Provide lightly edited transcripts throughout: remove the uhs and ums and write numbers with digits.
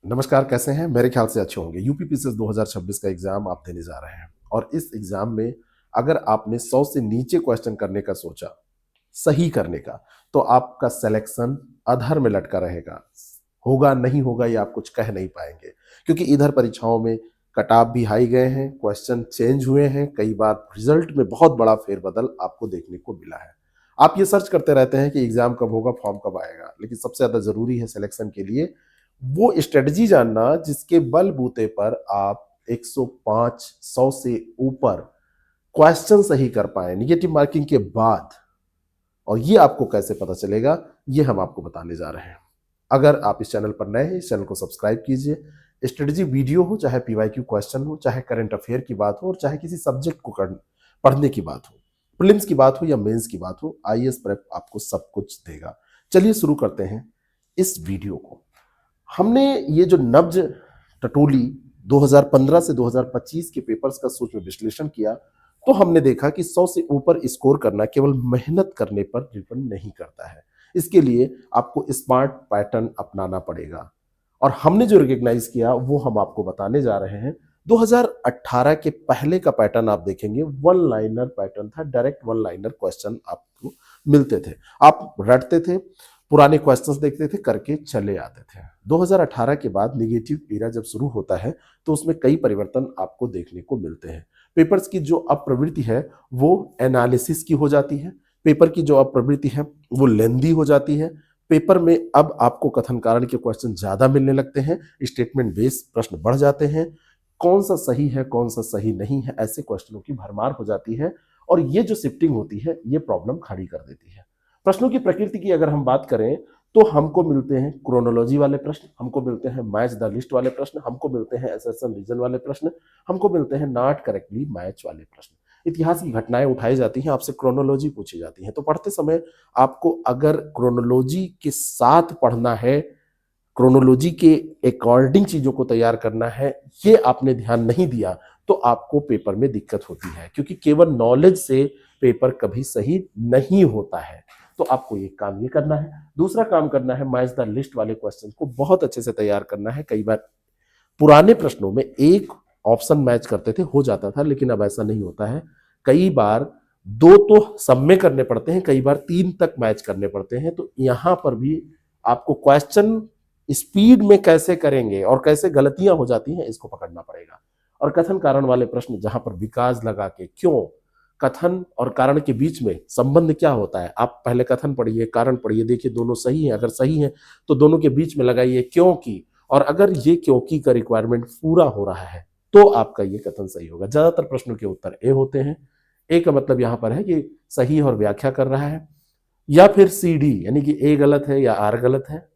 नमस्कार, कैसे हैं? मेरे ख्याल से अच्छे होंगे। यूपी पीसीएस 2026 का एग्ज़ाम आप देने जा रहे हैं और इस एग्ज़ाम में अगर आपने 100 से नीचे क्वेश्चन करने का सोचा, सही करने का, तो आपका सिलेक्शन अधर में लटका रहेगा। होगा, नहीं होगा ये आप कुछ कह नहीं पाएँगे क्योंकि इधर परीक्षाओं में कट-ऑफ भी हाई गए हैं, क्वेश्चन चेंज हुए हैं, कई बार रिज़ल्ट में बहुत बड़ा फेरबदल आपको देखने को मिला है। आप ये सर्च करते रहते हैं कि एग्ज़ाम कब होगा, फॉर्म कब आएगा, लेकिन सबसे ज़्यादा ज़रूरी है सिलेक्शन के लिए वो स्ट्रेटजी जानना जिसके बलबूते पर आप 105 100 से ऊपर क्वेश्चन सही कर पाए निगेटिव मार्किंग के बाद। और ये आपको कैसे पता चलेगा, ये हम आपको बताने जा रहे हैं। अगर आप इस चैनल पर नए हैं, इस चैनल को सब्सक्राइब कीजिए। स्ट्रेटजी वीडियो हो, चाहे पीवाईक्यू क्वेश्चन हो, चाहे करंट अफेयर की बात हो और चाहे किसी सब्जेक्ट को पढ़ने की बात हो, प्रीलिम्स की बात हो या मेंस की बात हो, आईएएस प्रेप आपको सब कुछ देगा। चलिए शुरू करते हैं इस वीडियो को। हमने ये जो नब्ज टटोली 2015 से 2025 के पेपर्स का सूक्ष्म विश्लेषण किया, तो हमने देखा कि 100 से ऊपर स्कोर करना केवल मेहनत करने पर डिपेंड नहीं करता है। इसके लिए आपको स्मार्ट पैटर्न अपनाना पड़ेगा और हमने जो रिकॉग्नाइज किया वो हम आपको बताने जा रहे हैं। 2018 के पहले का पैटर्न आप देखेंगे, वन लाइनर पैटर्न था, डायरेक्ट वन लाइनर क्वेश्चन आपको मिलते थे, आप रटते थे, पुराने क्वेश्चंस देखते थे, करके चले आते थे। 2018 के बाद निगेटिव एरा जब शुरू होता है तो उसमें कई परिवर्तन आपको देखने को मिलते हैं। पेपर्स की जो अब प्रवृत्ति है वो एनालिसिस की हो जाती है, पेपर की जो अब प्रवृत्ति है वो लेंदी हो जाती है। पेपर में अब आपको कथन कारण के क्वेश्चन ज्यादा मिलने लगते हैं, स्टेटमेंट बेस्ड प्रश्न बढ़ जाते हैं, कौन सा सही है कौन सा सही नहीं है ऐसे क्वेश्चनों की भरमार हो जाती है और ये जो शिफ्टिंग होती है ये प्रॉब्लम खड़ी कर देती है। प्रश्नों की प्रकृति की अगर हम बात करें तो हमको मिलते हैं क्रोनोलॉजी वाले प्रश्न, हमको मिलते हैं मैच द लिस्ट वाले प्रश्न, हमको मिलते हैं असर्शन रीजन वाले प्रश्न, हमको मिलते हैं नॉट करेक्टली मैच वाले प्रश्न। इतिहास की घटनाएं उठाई जाती हैं, आपसे क्रोनोलॉजी पूछी जाती है, तो पढ़ते समय आपको अगर क्रोनोलॉजी के साथ पढ़ना है, क्रोनोलॉजी के अकॉर्डिंग चीजों को तैयार करना है, ये आपने ध्यान नहीं दिया तो आपको पेपर में दिक्कत होती है क्योंकि केवल नॉलेज से पेपर कभी सही नहीं होता है। तो आपको ये काम ये करना है। दूसरा काम करना है, मैच द लिस्ट वाले क्वेश्चन को बहुत अच्छे से तैयार करना है। कई बार पुराने प्रश्नों में एक ऑप्शन मैच करते थे, हो जाता था, लेकिन अब ऐसा नहीं होता है। कई बार दो तो सब में करने पड़ते हैं, कई बार तीन तक मैच करने पड़ते हैं। तो यहां पर भी आपको क्वेश्चन स्पीड में कैसे करेंगे और कैसे गलतियां हो जाती हैं इसको पकड़ना पड़ेगा। और कथन कारण वाले प्रश्न जहां पर विकास लगा के क्यों, कथन और कारण के बीच में संबंध क्या होता है, आप पहले कथन पढ़िए, कारण पढ़िए, देखिए दोनों सही हैं, अगर सही है तो दोनों के बीच में लगाइए क्योंकि, और अगर ये क्योंकि का रिक्वायरमेंट पूरा हो रहा है तो आपका ये कथन सही होगा। ज्यादातर प्रश्नों के उत्तर ए होते हैं। ए का मतलब यहां पर है कि सही और व्याख्या कर रहा है, या फिर सी डी यानी कि ए गलत है या आर गलत है,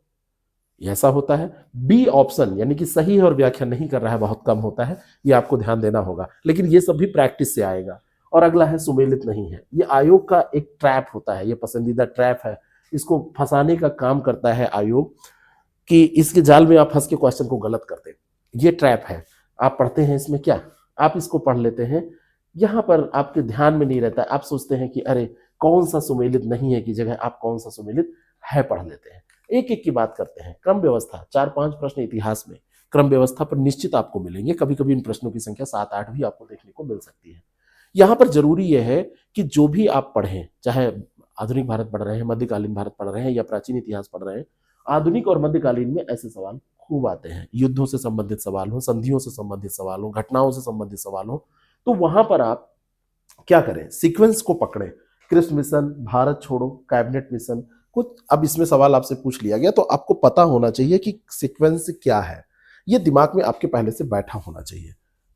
ऐसा होता है। बी ऑप्शन यानी कि सही और व्याख्या नहीं कर रहा है, बहुत कम होता है, ये आपको ध्यान देना होगा, लेकिन ये सब भी प्रैक्टिस से आएगा। और अगला है सुमेलित नहीं है, ये आयोग का एक ट्रैप होता है, ये पसंदीदा ट्रैप है, इसको फंसाने का काम करता है आयोग कि इसके जाल में आप फंस के क्वेश्चन को गलत करते हैं। ये ट्रैप है। आप पढ़ते हैं इसमें क्या, आप इसको पढ़ लेते हैं, यहां पर आपके ध्यान में नहीं रहता है, आप सोचते हैं कि अरे कौन सा सुमेलित नहीं है की जगह आप कौन सा सुमेलित है पढ़ लेते हैं। एक एक की बात करते हैं। क्रम व्यवस्था, 4-5 प्रश्न इतिहास में क्रम व्यवस्था पर निश्चित आपको मिलेंगे, कभी कभी इन प्रश्नों की संख्या 7-8 भी आपको देखने को मिल सकती है। यहां पर जरूरी यह है कि जो भी आप पढ़ें, चाहे आधुनिक भारत पढ़ रहे हैं, मध्यकालीन भारत पढ़ रहे हैं या प्राचीन इतिहास पढ़ रहे हैं, आधुनिक और मध्यकालीन में ऐसे सवाल खूब आते हैं। युद्धों से संबंधित सवाल हो, संधियों से संबंधित सवाल हो, घटनाओं से संबंधित सवाल हो, तो वहां पर आप क्या करें, सीक्वेंस को पकड़ें। कृष्ण मिशन, भारत छोड़ो, कैबिनेट मिशन, कुछ अब इसमें सवाल आपसे पूछ लिया गया तो आपको पता होना चाहिए कि सीक्वेंस क्या है, ये दिमाग में आपके पहले से बैठा होना चाहिए।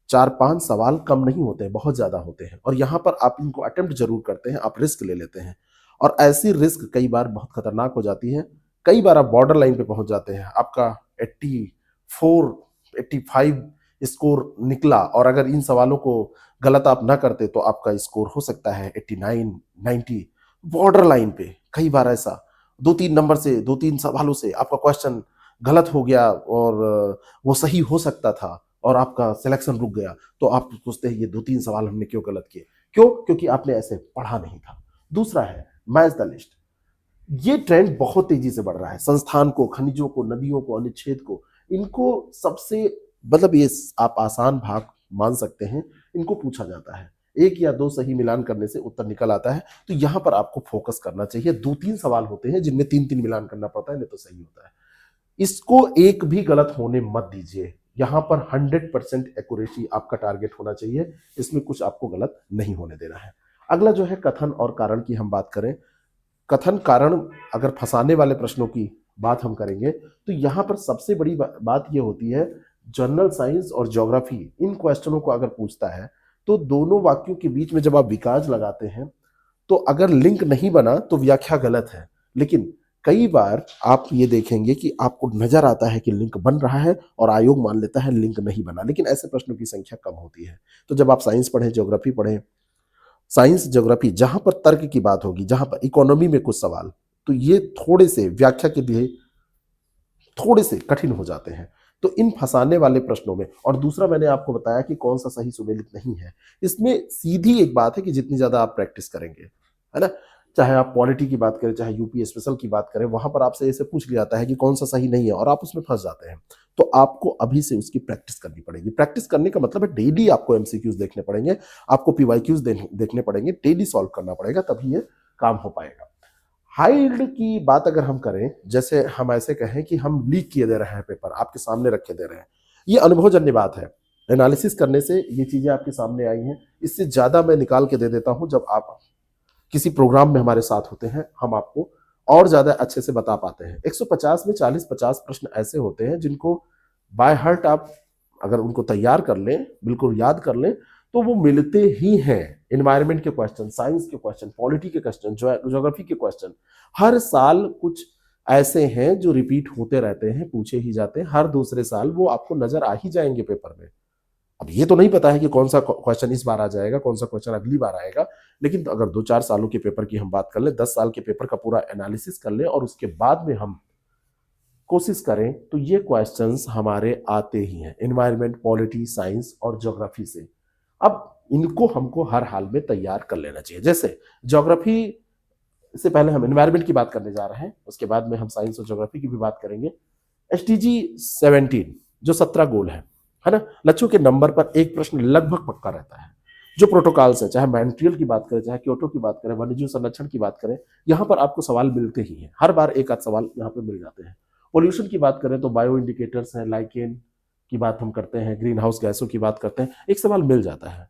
4-5 सवाल कम नहीं होते हैं, बहुत ज्यादा होते हैं और यहां पर आप इनको अटेम्प्ट जरूर करते हैं, आप रिस्क ले लेते हैं और ऐसी रिस्क कई बार बहुत खतरनाक हो जाती है। कई बार आप बॉर्डर लाइन पे पहुंच जाते हैं, आपका 84 85 स्कोर निकला और अगर इन सवालों को गलत आप ना करते तो आपका स्कोर हो सकता है 89 90, बॉर्डर लाइन पे। कई बार ऐसा 2-3 नंबर से, 2-3 सवालों से आपका क्वेश्चन गलत हो गया और वो सही हो सकता था और आपका सिलेक्शन रुक गया, तो आप सोचते हैं ये 2-3 सवाल हमने क्यों गलत किए, क्यों, क्योंकि आपने ऐसे पढ़ा नहीं था। दूसरा है मैच द लिस्ट। ये ट्रेंड बहुत तेजी से बढ़ रहा है, संस्थान को, खनिजों को, नदियों को, अनुच्छेद को, इनको सबसे मतलब ये आप आसान भाग मान सकते हैं, इनको पूछा जाता है, एक या दो सही मिलान करने से उत्तर निकल आता है। तो यहां पर आपको फोकस करना चाहिए। दो तीन सवाल होते हैं जिनमें तीन तीन मिलान करना पड़ता है, नहीं तो सही होता है। इसको एक भी गलत होने मत दीजिए। यहां पर 100% एक्यूरेसी आपका टारगेट होना चाहिए, इसमें कुछ आपको गलत नहीं होने देना है। अगला जो है कथन और कारण की हम बात करें। कथन कारण अगर फंसाने वाले प्रश्नों की बात हम करेंगे तो यहां पर सबसे बड़ी बात यह होती है, जनरल साइंस और ज्योग्राफी इन क्वेश्चनों को अगर पूछता है तो दोनों वाक्यों के बीच में जब आप विकास लगाते हैं तो अगर लिंक नहीं बना तो व्याख्या गलत है। लेकिन कई बार आप ये देखेंगे कि आपको नजर आता है कि लिंक बन रहा है और आयोग मान लेता है लिंक नहीं बना, लेकिन ऐसे प्रश्नों की संख्या कम होती है। तो जब आप साइंस पढ़ें, ज्योग्राफी पढ़ें, साइंस ज्योग्राफी जहां पर तर्क की बात होगी, जहां पर इकोनॉमी में कुछ सवाल, तो ये थोड़े से व्याख्या के लिए थोड़े से कठिन हो जाते हैं। तो इन फंसाने वाले प्रश्नों में, और दूसरा मैंने आपको बताया कि कौन सा सही सुमेलित नहीं है, इसमें सीधी एक बात है कि जितनी ज्यादा आप प्रैक्टिस करेंगे, है ना, चाहे आप पॉलिटी की बात करें, चाहे यूपी स्पेशल की बात करें, वहां पर आपसे ऐसे पूछ लिया जाता है कि कौन सा सही नहीं है और आप उसमें फंस जाते हैं। तो आपको अभी से उसकी प्रैक्टिस करनी पड़ेगी। प्रैक्टिस करने का मतलब है डेली आपको एमसीक्यूज देखने पड़ेंगे, आपको पीवाईक्यूज देखने पड़ेंगे, डेली सॉल्व करना पड़ेगा, तभी ये काम हो पाएगा। हाई यील्ड की बात अगर हम करें, जैसे हम ऐसे कहें कि हम लीक किए दे रहे हैं पेपर, आपके सामने रखे दे रहे हैं, ये अनुभवजन्य बात है। एनालिसिस करने से ये चीजें आपके सामने आई हैं। इससे ज्यादा मैं निकाल के दे देता हूं जब आप किसी प्रोग्राम में हमारे साथ होते हैं, हम आपको और ज्यादा अच्छे से बता पाते हैं। 150 में 40-50 प्रश्न ऐसे होते हैं जिनको बाय हार्ट आप अगर उनको तैयार कर लें, बिल्कुल याद कर लें, तो वो मिलते ही हैं। एनवायरमेंट के क्वेश्चन, साइंस के क्वेश्चन, पॉलिटी के क्वेश्चन, ज्योग्राफी के क्वेश्चन, हर साल कुछ ऐसे हैं जो रिपीट होते रहते हैं, पूछे ही जाते हैं। हर दूसरे साल वो आपको नजर आ ही जाएंगे पेपर में। अब ये तो नहीं पता है कि कौन सा क्वेश्चन इस बार आ जाएगा, कौन सा क्वेश्चन अगली बार आएगा, लेकिन अगर 2-4 सालों के पेपर की हम बात कर लें, 10 साल के पेपर का पूरा एनालिसिस कर लें और उसके बाद में हम कोशिश करें तो ये क्वेश्चंस हमारे आते ही हैं, एनवायरमेंट, पॉलिटी, साइंस और ज्योग्राफी से। अब इनको हमको हर हाल में तैयार कर लेना चाहिए। जैसे ज्योग्राफी से पहले हम एनवायरमेंट की बात करने जा रहे हैं, उसके बाद में हम साइंस और ज्योग्राफी की भी बात करेंगे। एसटीजी 17 जो 17 गोल है ना, लक्ष्यों के नंबर पर एक प्रश्न लगभग पक्का रहता है। जो प्रोटोकॉल्स है, चाहे मॉन्ट्रियल की बात करें, चाहे क्योटो की बात करें, वन्यजीव संरक्षण की बात करें, यहां पर आपको सवाल मिलते ही हैं। हर बार एक आध सवाल यहां पे मिल जाते हैं। पोल्यूशन की बात करें तो बायो इंडिकेटर्स हैं, लाइकेन की बात हम करते हैं, ग्रीन हाउस गैसों की बात करते हैं, एक सवाल मिल जाता है।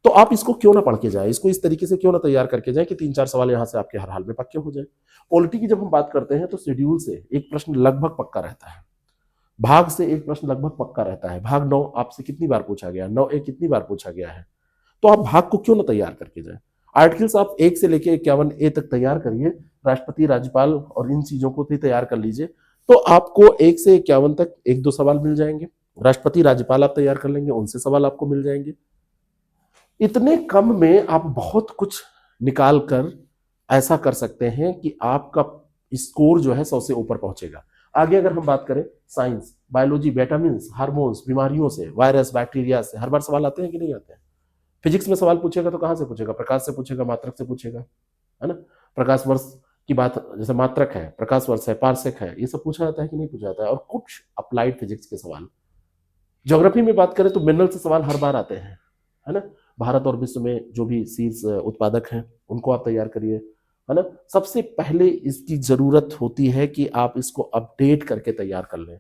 तो आप इसको क्यों ना पढ़ के जाए, इसको इस तरीके से क्यों ना तैयार करके जाए कि 3-4 सवाल यहां से आपके हर हाल में पक्के हो जाए। पॉलिटी की जब हम बात करते हैं तो शेड्यूल से एक प्रश्न लगभग पक्का रहता है, भाग से एक प्रश्न लगभग पक्का रहता है। भाग 9 आपसे कितनी बार पूछा गया, 9A कितनी बार पूछा गया है, तो आप भाग को क्यों ना तैयार करके जाए। आर्टिकल्स आप 1 से लेकर 51A तक तैयार करिए, राष्ट्रपति, राज्यपाल और इन चीजों को भी तैयार कर लीजिए, तो आपको 1 से 51 तक 1-2 सवाल मिल जाएंगे। राष्ट्रपति, राज्यपाल आप तैयार कर लेंगे, उनसे सवाल आपको मिल जाएंगे। इतने कम में आप बहुत कुछ निकाल कर ऐसा कर सकते हैं कि आपका स्कोर जो है 100 से ऊपर पहुंचेगा। आगे अगर हम बात करें, साइंस, बायोलॉजी, विटामिन्स, हार्मोन्स, बीमारियों से, वायरस, बैक्टीरिया से हर बार सवाल आते हैं कि नहीं आते हैं। फिजिक्स में सवाल पूछेगा तो कहां से पूछेगा, प्रकाश से पूछेगा, मात्रक से पूछेगा, है ना। प्रकाश वर्ष की बात, जैसे मात्रक है, प्रकाश वर्ष है, पारसेक है, ये सब पूछा जाता है कि नहीं पूछा जाता है। और कुछ अप्लाइड फिजिक्स के सवाल। ज्योग्राफी में बात करें तो मिनरल से सवाल हर बार आते हैं, है ना। भारत और विश्व में जो भी शीर्ष उत्पादक हैं उनको आप तैयार करिए, है ना। सबसे पहले इसकी जरूरत होती है कि आप इसको अपडेट करके तैयार कर लें।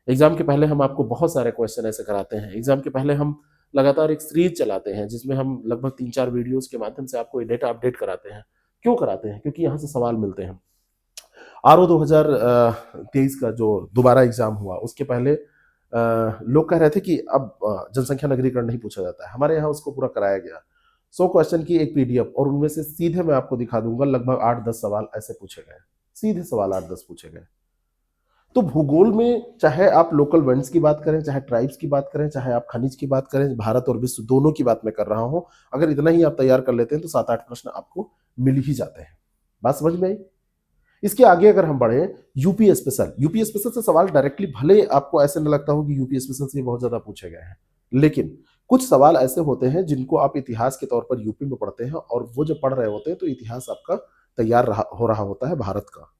एग्जाम के पहले हम आपको बहुत सारे क्वेश्चन ऐसे कराते हैं। एग्जाम के पहले हम लगातार एक सीरीज चलाते हैं जिसमें हम लगभग 3-4 वीडियोस के माध्यम से आपको डेटा अपडेट कराते हैं। क्यों कराते हैं? क्योंकि यहाँ से सवाल मिलते हैं। आरओ 2023 का जो दोबारा एग्जाम हुआ, उसके पहले लोग कह रहे थे कि अब जनसंख्या नगरीकरण नहीं पूछा जाता है, हमारे यहाँ उसको पूरा कराया गया। 100 क्वेश्चन की एक पीडीएफ, और उनमें से सीधे मैं आपको दिखा दूंगा लगभग 8-10 सवाल ऐसे पूछे गए, सीधे सवाल 8-10 पूछे गए। तो भूगोल में चाहे आप लोकल वंश की बात करें, चाहे ट्राइब्स की बात करें, चाहे आप खनिज की बात करें, भारत और विश्व दोनों की बात मैं कर रहा हूं, अगर इतना ही आप तैयार कर लेते हैं तो 7-8 प्रश्न आपको मिल ही जाते हैं। बात समझ में आई? इसके आगे अगर हम बढ़े, यूपी स्पेशल, यूपी स्पेशल से सवाल डायरेक्टली भले आपको ऐसे न लगता हो कि यूपी स्पेशल से बहुत ज्यादा पूछे गए हैं, लेकिन कुछ सवाल ऐसे होते हैं जिनको आप इतिहास के तौर पर यूपी में पढ़ते हैं, और वो जब पढ़ रहे होते हैं तो इतिहास आपका तैयार हो रहा होता है भारत का,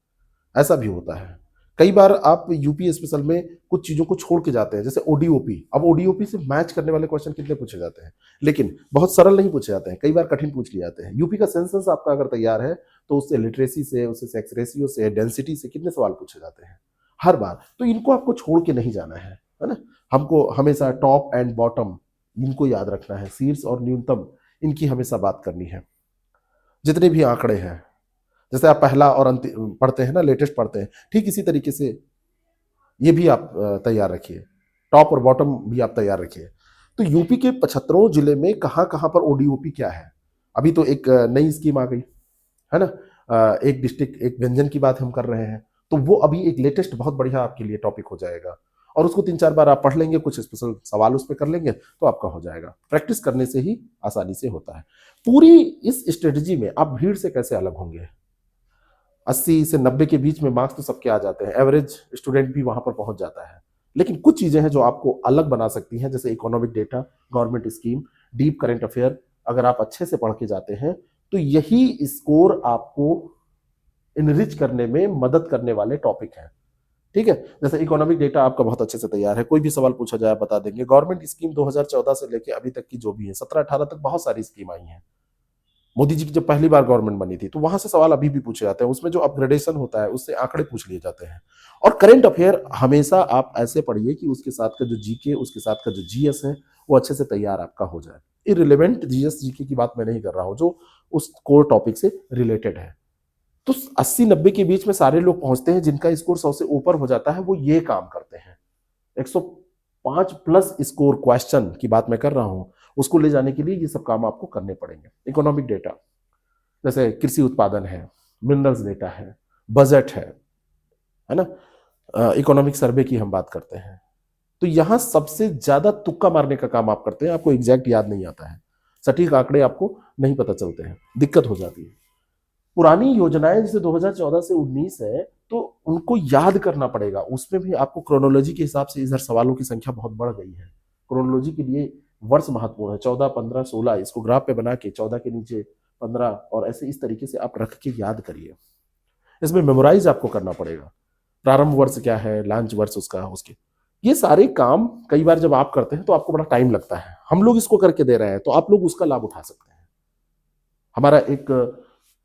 ऐसा भी होता है। कई बार आप यूपी स्पेशल में कुछ चीजों को छोड़ के जाते हैं, जैसे ओडीओपी। अब ओडीओपी से मैच करने वाले क्वेश्चन कितने पूछे जाते हैं, लेकिन बहुत सरल नहीं पूछे जाते हैं, कई बार कठिन पूछ लिए जाते हैं। यूपी का सेंसस आपका अगर तैयार है तो उससे लिटरेसी से, उससे सेक्स रेशियो से, डेंसिटी से कितने सवाल पूछे जाते हैं हर बार। तो इनको आपको छोड़ के नहीं जाना है ना। हमको हमेशा टॉप एंड बॉटम इनको याद रखना है, शीर्ष और न्यूनतम इनकी हमेशा बात करनी है। जितने भी आंकड़े हैं, जैसे आप पहला और अंतिम पढ़ते हैं ना, लेटेस्ट पढ़ते हैं, ठीक इसी तरीके से ये भी आप तैयार रखिए, टॉप और बॉटम भी आप तैयार रखिए। तो यूपी के 75 जिले में कहाँ कहाँ पर ओडीओपी क्या है। अभी तो एक नई स्कीम आ गई है ना, एक डिस्ट्रिक्ट एक व्यंजन की बात हम कर रहे हैं, तो वो अभी एक लेटेस्ट बहुत बढ़िया आपके लिए टॉपिक हो जाएगा, और उसको 3-4 बार आप पढ़ लेंगे, कुछ स्पेशल सवाल उस पर कर लेंगे तो आपका हो जाएगा। प्रैक्टिस करने से ही आसानी से होता है। पूरी इस स्ट्रेटजी में आप भीड़ से कैसे अलग होंगे। 80 से 90 के बीच में मार्क्स तो सबके आ जाते हैं, एवरेज स्टूडेंट भी वहां पर पहुंच जाता है, लेकिन कुछ चीजें हैं जो आपको अलग बना सकती हैं, जैसे economic data, government scheme, deep current affair. अगर आप अच्छे से पढ़ के जाते हैं तो यही स्कोर आपको इनरिच करने में मदद करने वाले टॉपिक हैं। ठीक है, जैसे इकोनॉमिक डेटा आपका बहुत अच्छे से तैयार है, कोई भी सवाल पूछा जाए बता देंगे। गवर्नमेंट स्कीम 2014 से लेके अभी तक की जो भी है, 17-18 तक बहुत सारी स्कीम आई हैं। मोदी जी की जब पहली बार गवर्नमेंट बनी थी तो वहां से सवाल अभी भी पूछे जाते हैं, उसमें जो अपग्रेडेशन होता है उससे आंकड़े पूछ लिए जाते हैं। और करंट अफेयर हमेशा आप ऐसे पढ़िए कि उसके साथ का जो जीके, उसके साथ का जो जीएस है वो अच्छे से तैयार आपका हो जाए। इररिलेवेंट जीएस जीके की बात मैं नहीं कर रहा हूं, जो उस कोर टॉपिक से रिलेटेड है। तो 80-90 के बीच में सारे लोग पहुंचते हैं, जिनका स्कोर 100 से ऊपर हो जाता है वो ये काम करते हैं। 105 प्लस स्कोर क्वेश्चन की बात मैं कर रहा हूं, उसको ले जाने के लिए ये सब काम आपको करने पड़ेंगे। इकोनॉमिक डेटा जैसे कृषि उत्पादन है, मिनरल्स डेटा है, बजट है ना, इकोनॉमिक सर्वे की हम बात करते हैं। तो यहां सबसे ज्यादा तुक्का मारने का काम आप करते हैं, आपको एग्जैक्ट याद नहीं आता है, सटीक आंकड़े आपको नहीं पता चलते हैं, दिक्कत हो जाती है। पुरानी योजनाएं जैसे 2014 से 19 है तो उनको याद करना पड़ेगा, उसमें भी आपको क्रोनोलॉजी के हिसाब से इधर सवालों की संख्या बहुत बढ़ गई है। क्रोनोलॉजी के लिए वर्ष महत्वपूर्ण है, 14, 15, 16 इसको ग्राफ पे बना के 14 के नीचे 15 और ऐसे इस तरीके से आप रख के याद करिए। इसमें मेमोराइज आपको करना पड़ेगा, प्रारंभ वर्ष क्या है, लॉन्च वर्ष उसका, उसके ये सारे काम कई बार जब आप करते हैं तो आपको बड़ा टाइम लगता है। हम लोग इसको करके दे रहे हैं तो आप लोग उसका लाभ उठा सकते हैं। हमारा एक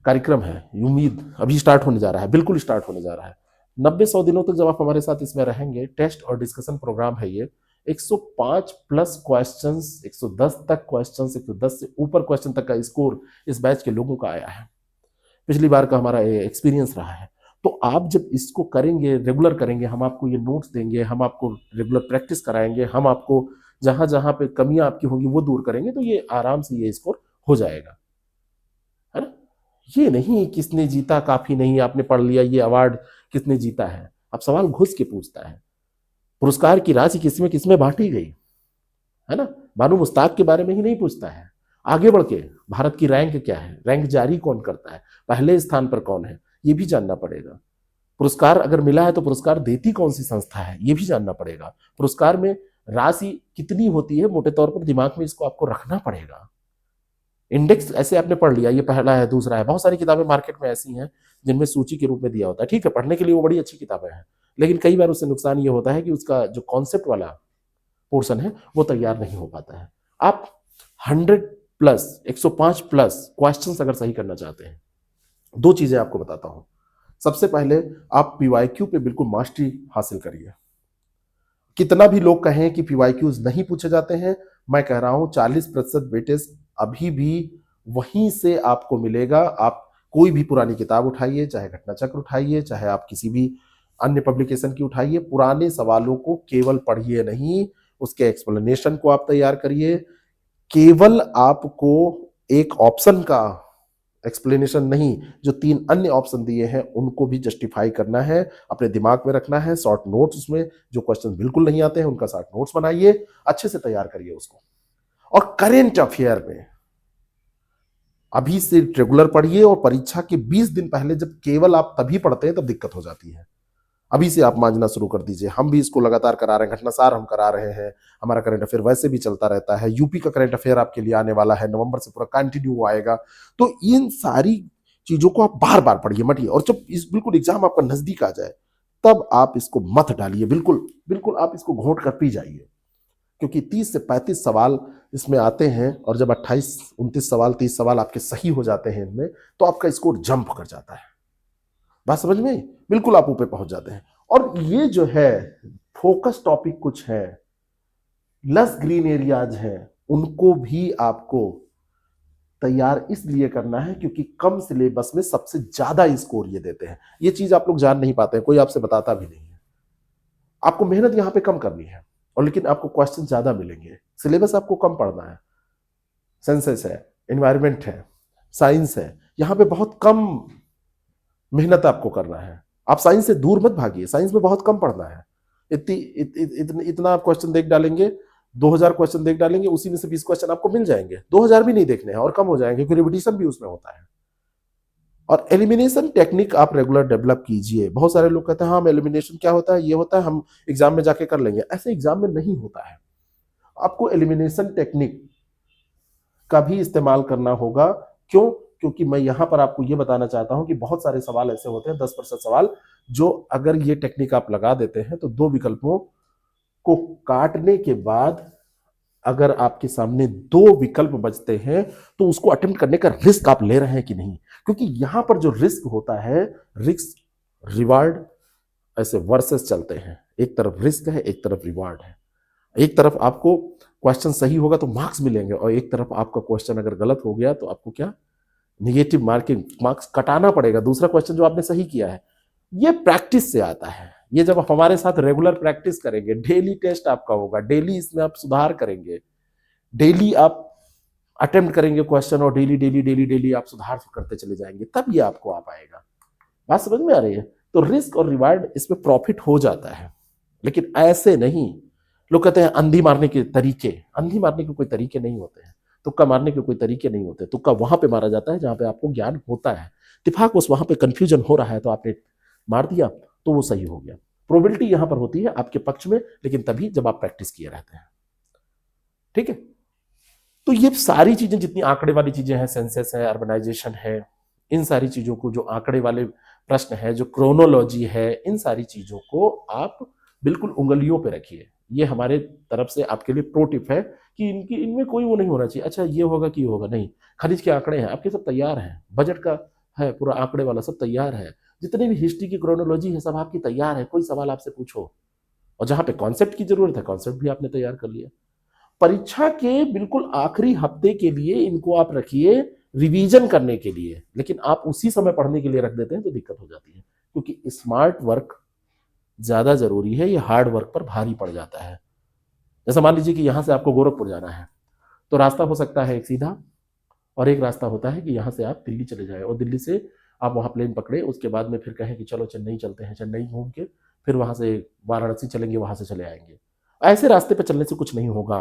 कार्यक्रम है उम्मीद, अभी स्टार्ट होने जा रहा है, बिल्कुल स्टार्ट होने जा रहा है। 90-100 दिनों तक जब आप हमारे साथ इसमें रहेंगे, टेस्ट और डिस्कशन प्रोग्राम है ये। 105 प्लस क्वेश्चंस, 110 तक क्वेश्चंस, 110 से ऊपर क्वेश्चन तक का स्कोर इस बैच के लोगों का आया है, पिछली बार का हमारा एक्सपीरियंस रहा है। तो आप जब इसको करेंगे, रेगुलर करेंगे, हम आपको ये नोट्स देंगे, हम आपको रेगुलर प्रैक्टिस कराएंगे, हम आपको जहां जहां पे कमियां आपकी होंगी वो दूर करेंगे, तो ये आराम से ये स्कोर हो जाएगा, है ना। ये नहीं किसने जीता काफी नहीं, आपने पढ़ लिया ये अवार्ड किसने जीता है। अब सवाल घुस के पूछता है, पुरस्कार की राशि किसमें किसमें बांटी गई, है ना। बानू मुस्ताक के बारे में ही नहीं पूछता है, आगे बढ़ के भारत की रैंक क्या है, रैंक जारी कौन करता है, पहले स्थान पर कौन है, ये भी जानना पड़ेगा। पुरस्कार अगर मिला है तो पुरस्कार देती कौन सी संस्था है, ये भी जानना पड़ेगा। पुरस्कार में राशि कितनी होती है, मोटे तौर पर दिमाग में इसको आपको रखना पड़ेगा। इंडेक्स ऐसे आपने पढ़ लिया, ये पहला है, दूसरा है, बहुत सारी किताबें मार्केट में ऐसी हैं जिनमें सूची के रूप में दिया होता है। ठीक है, पढ़ने के लिए वो बड़ी अच्छी किताबें हैं, लेकिन कई बार उससे नुकसान ये होता है कि उसका जो कॉन्सेप्ट वाला पोर्शन है वो तैयार नहीं हो पाता है। आप 100 प्लस 105 प्लस क्वेश्चंस अगर सही करना चाहते हैं, दो चीजें आपको बताता हूं। सबसे पहले आप पीवाईक्यू पे बिल्कुल मास्टरी हासिल करिए। कितना भी लोग कहें कि पीवाईक्यूज नहीं पूछे जाते हैं, मैं कह रहा हूं 40% वेटेज अभी भी वहीं से आपको मिलेगा। आप कोई भी पुरानी किताब उठाइए, चाहे घटना चक्र उठाइए, चाहे आप किसी भी अन्य पब्लिकेशन की उठाइए, पुराने सवालों को केवल पढ़िए नहीं, उसके एक्सप्लेनेशन को आप तैयार करिए। केवल आपको एक ऑप्शन का एक्सप्लेनेशन नहीं, जो 3 अन्य ऑप्शन दिए हैं उनको भी जस्टिफाई करना है, अपने दिमाग में रखना है। शॉर्ट नोट्स, उसमें जो क्वेश्चन बिल्कुल नहीं आते हैं उनका शॉर्ट नोट्स बनाइए, अच्छे से तैयार करिए उसको। और करेंट अफेयर में अभी से रेगुलर पढ़िए, और परीक्षा के 20 दिन पहले जब केवल आप तभी पढ़ते हैं तब दिक्कत हो जाती है। अभी से आप मांझना शुरू कर दीजिए, हम भी इसको लगातार करा रहे हैं, घटनासार हम करा रहे हैं, हमारा करंट अफेयर वैसे भी चलता रहता है। यूपी का करंट अफेयर आपके लिए आने वाला है, नवंबर से पूरा कंटिन्यू आएगा। तो इन सारी चीजों को आप बार बार पढ़िए मटिए, और जब इस बिल्कुल एग्जाम आपका नजदीक आ जाए, तब आप इसको मत डालिए, बिल्कुल बिल्कुल आप इसको घोंट कर पी जाइए, क्योंकि 30 से 35 सवाल इसमें आते हैं और जब 28 29 सवाल 30 सवाल आपके सही हो जाते हैं इनमें, तो आपका स्कोर जंप कर जाता है। बात समझ में आई? बिल्कुल आप ऊपर पहुंच जाते हैं। और ये जो है फोकस टॉपिक कुछ है, लस ग्रीन एरियाज हैं, उनको भी आपको तैयार इसलिए करना है क्योंकि कम सिलेबस में सबसे ज्यादा स्कोर ये देते हैं। ये चीज आप लोग जान नहीं पाते हैं, कोई आपसे बताता भी नहीं है। आपको मेहनत यहां पे कम करनी है और लेकिन आपको क्वेश्चन ज्यादा मिलेंगे। सिलेबस आपको कम पढ़ना है, सेंसस है, एनवायरमेंट है, साइंस है, यहां पे बहुत कम मेहनत आपको करना है। आप साइंस से दूर मत भागिए, साइंस में बहुत कम पढ़ना है। इतना आप क्वेश्चन देख डालेंगे, 2000 क्वेश्चन देख डालेंगे, उसी में से 20 क्वेश्चन आपको मिल जाएंगे। 2000 भी नहीं देखने हैं और कम हो जाएंगे क्योंकि रिपीटिशन भी उसमें होता है। और एलिमिनेशन टेक्निक आप रेगुलर डेवलप कीजिए। बहुत सारे लोग कहते हैं हाँ एलिमिनेशन क्या होता है, ये होता है, हम एग्जाम में जाके कर लेंगे। ऐसे एग्जाम में नहीं होता है। आपको एलिमिनेशन टेक्निक का भी इस्तेमाल करना होगा। क्यों? क्योंकि मैं यहां पर आपको यह बताना चाहता हूं कि बहुत सारे सवाल ऐसे होते हैं, 10% सवाल, जो अगर ये टेक्निक आप लगा देते हैं तो दो विकल्पों को काटने के बाद अगर आपके सामने दो विकल्प बचते हैं तो उसको अटेम्प्ट करने का रिस्क आप ले रहे हैं कि नहीं। क्योंकि यहां पर जो रिस्क होता है, रिस्क रिवार्ड ऐसे वर्सेस चलते हैं। एक तरफ रिस्क है, एक तरफ रिवार्ड है। एक तरफ आपको क्वेश्चन सही होगा तो मार्क्स मिलेंगे और एक तरफ आपका क्वेश्चन अगर गलत हो गया तो आपको क्या, निगेटिव मार्किंग, मार्क्स कटाना पड़ेगा। दूसरा क्वेश्चन जो आपने सही किया है, ये प्रैक्टिस से आता है। ये जब हमारे साथ रेगुलर प्रैक्टिस करेंगे, डेली टेस्ट आपका होगा, डेली इसमें आप सुधार करेंगे, डेली आप अटेम्प्ट करेंगे क्वेश्चन और डेली डेली डेली डेली आप सुधार करते चले जाएंगे, तब ये आपको आ पाएगा। बात समझ में आ रही है? तो रिस्क और रिवार्ड इसमें प्रॉफिट हो जाता है, लेकिन ऐसे नहीं। लोग कहते हैं अंधी मारने के तरीके, अंधी मारने के कोई तरीके नहीं होते हैं, तुक्का मारने के कोई तरीके नहीं होते। तुक्का वहां पे मारा जाता है जहां पे आपको ज्ञान होता है। इत्तेफाक बस वहां पे कंफ्यूजन हो रहा है तो आपने मार दिया तो वो सही हो गया। प्रोबेबिलिटी यहां पर होती है आपके पक्ष में, लेकिन तभी जब आप प्रैक्टिस किए रहते हैं। ठीक है? तो ये सारी चीजें जितनी आंकड़े वाली चीजें हैं, सेंसस है, अर्बनाइजेशन है, इन सारी चीजों को, जो आंकड़े वाले प्रश्न है, जो क्रोनोलॉजी है, इन सारी चीजों को आप बिल्कुल उंगलियों पे रखिए। ये हमारे तरफ से आपके लिए प्रो टिप है कि इनमें कोई वो नहीं होना चाहिए, अच्छा ये होगा कि ये होगा, नहीं। खनिज के आंकड़े हैं आपके, सब तैयार हैं। बजट का है पूरा आंकड़े वाला, सब तैयार है। जितने भी हिस्ट्री की क्रोनोलॉजी है सब आपकी तैयार है। कोई सवाल आपसे पूछो, और जहां पे कॉन्सेप्ट की जरूरत है, कॉन्सेप्ट भी आपने तैयार कर लिया। परीक्षा के बिल्कुल आखिरी हफ्ते के लिए इनको आप रखिए रिवीजन करने के लिए, लेकिन आप उसी समय पढ़ने के लिए रख देते हैं तो दिक्कत हो जाती है। क्योंकि स्मार्ट वर्क ज्यादा जरूरी है, ये हार्ड वर्क पर भारी पड़ जाता है। जैसा मान लीजिए कि यहां से आपको गोरखपुर जाना है, तो रास्ता हो सकता है एक सीधा, और एक रास्ता होता है कि यहाँ से आप दिल्ली चले जाए और दिल्ली से आप वहाँ प्लेन पकड़े, उसके बाद में फिर कहें कि चलो चेन्नई चलते हैं, चेन्नई घूम के फिर वहाँ से वाराणसी चलेंगे, वहाँ से चले आएंगे। ऐसे रास्ते पर चलने से कुछ नहीं होगा।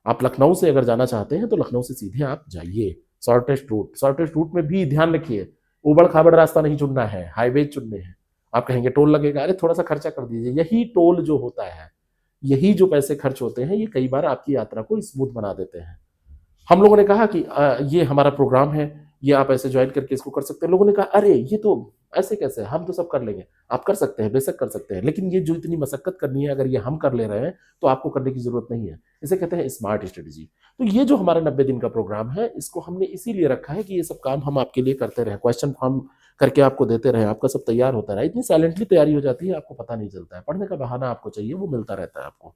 आप लखनऊ से अगर जाना चाहते हैं तो लखनऊ से सीधे आप जाइए, शॉर्टेस्ट रूट। शॉर्टेस्ट रूट में भी ध्यान रखिए, उबड़ खाबड़ रास्ता नहीं चुनना है, हाईवे चुनने हैं। आप कहेंगे टोल लगेगा, अरे थोड़ा सा खर्चा कर दीजिए। यही टोल जो होता है, यही जो पैसे खर्च होते हैं, ये कई बार आपकी यात्रा को स्मूथ बना देते हैं। हम लोगों ने कहा कि ये हमारा प्रोग्राम है, ये आप ऐसे ज्वाइन करके इसको कर सकते हैं। लोगों ने कहा अरे ये तो ऐसे कैसे, हम तो सब कर लेंगे। आप कर सकते हैं, बेशक कर सकते हैं, लेकिन ये जो इतनी मशक्कत करनी है, अगर ये हम कर ले रहे हैं तो आपको करने की जरूरत नहीं है। इसे कहते हैं स्मार्ट स्ट्रेटेजी। तो ये जो हमारा 90 दिन का प्रोग्राम है, इसको हमने इसीलिए रखा है कि ये सब काम हम आपके लिए करते रहे, क्वेश्चन फॉर्म करके आपको देते रहे, आपका सब तैयार होता रहे। इतनी साइलेंटली तैयारी हो जाती है, आपको पता नहीं चलता है। पढ़ने का बहाना आपको चाहिए, वो मिलता रहता है आपको।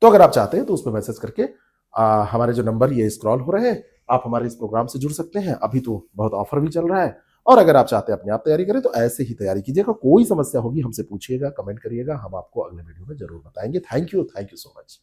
तो अगर आप चाहते हैं तो उस पर मैसेज करके हमारे जो नंबर ये स्क्रॉल हो रहे हैं, आप हमारे इस प्रोग्राम से जुड़ सकते हैं। अभी तो बहुत ऑफर भी चल रहा है। और अगर आप चाहते हैं अपने आप तैयारी करें तो ऐसे ही तैयारी कीजिएगा। कोई समस्या होगी हमसे पूछिएगा, कमेंट करिएगा, हम आपको अगले वीडियो में जरूर बताएंगे। Thank you so much.